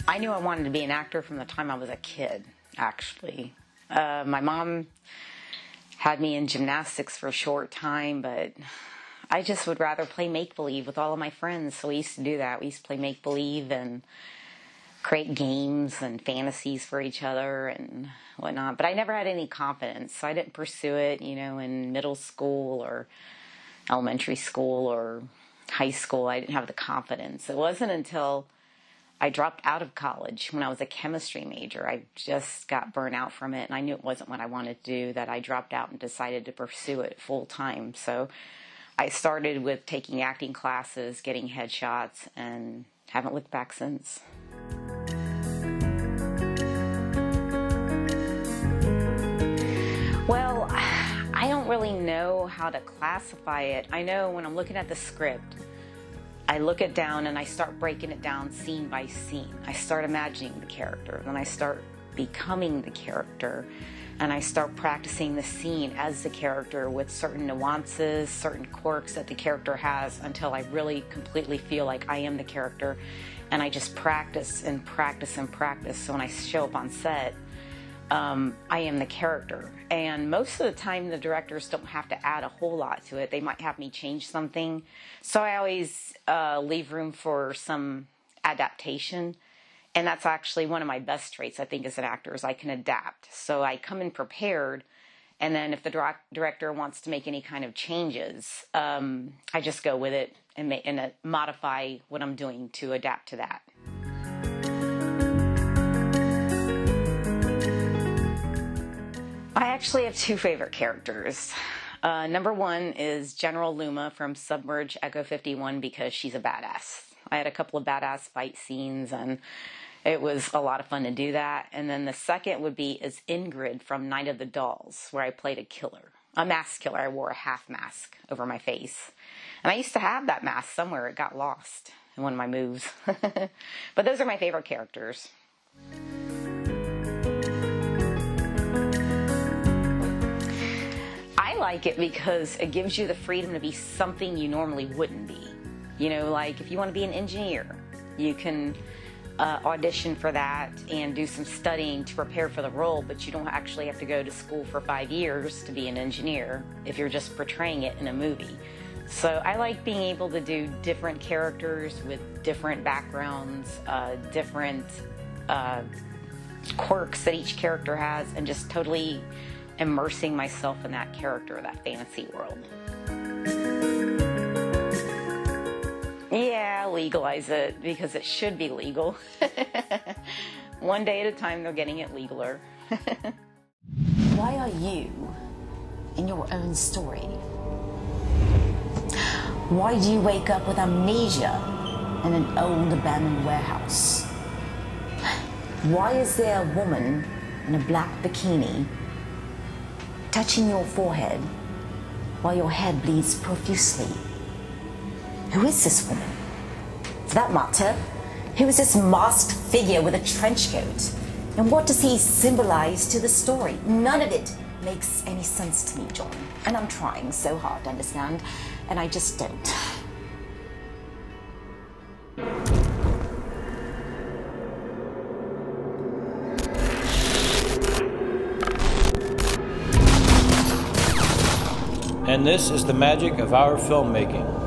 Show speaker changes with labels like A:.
A: I knew I wanted to be an actor from the time I was a kid, actually. My mom had me in gymnastics for a short time, but I just would rather play make-believe with all of my friends, so we used to do that. We used to play make-believe and create games and fantasies for each other and whatnot, but I never had any confidence, so I didn't pursue it, in middle school or elementary school or high school. I didn't have the confidence. It wasn't until I dropped out of college when I was a chemistry major. I just got burnt out from it, and I knew it wasn't what I wanted to do, that I dropped out and decided to pursue it full time. So I started with taking acting classes, getting headshots, and haven't looked back since. Well, I don't really know how to classify it. I know when I'm looking at the script, I look it down and I start breaking it down scene by scene. I start imagining the character, then I start becoming the character, and I start practicing the scene as the character with certain nuances, certain quirks that the character has, until I really completely feel like I am the character, and I just practice and practice and practice. So when I show up on set, I am the character. And most of the time the directors don't have to add a whole lot to it. They might have me change something. So I always leave room for some adaptation. And that's actually one of my best traits, I think, as an actor, is I can adapt. So I come in prepared, and then if the director wants to make any kind of changes, I just go with it and modify what I'm doing to adapt to that. I actually have two favorite characters. Number one is General Luma from Submerge Echo 51, because she's a badass. I had a couple of badass fight scenes, and it was a lot of fun to do that. And then the second would be is Ingrid from Night of the Dolls, where I played a killer, a mask killer. I wore a half mask over my face. And I used to have that mask somewhere. It got lost in one of my moves. But those are my favorite characters. I like it because it gives you the freedom to be something you normally wouldn't be. Like if you want to be an engineer, you can audition for that and do some studying to prepare for the role, but you don't actually have to go to school for 5 years to be an engineer if you're just portraying it in a movie. So I like being able to do different characters with different backgrounds, different quirks that each character has, and just totally immersing myself in that character, that fantasy world. Yeah, legalize it, because it should be legal. One day at a time, they're getting it legaler.
B: Why are you in your own story? Why do you wake up with amnesia in an old abandoned warehouse? Why is there a woman in a black bikini touching your forehead while your head bleeds profusely? Who is this woman? For that matter, who is this masked figure with a trench coat? And what does he symbolize to the story? None of it makes any sense to me, John. And I'm trying so hard to understand, and I just don't.
C: And this is the magic of our filmmaking.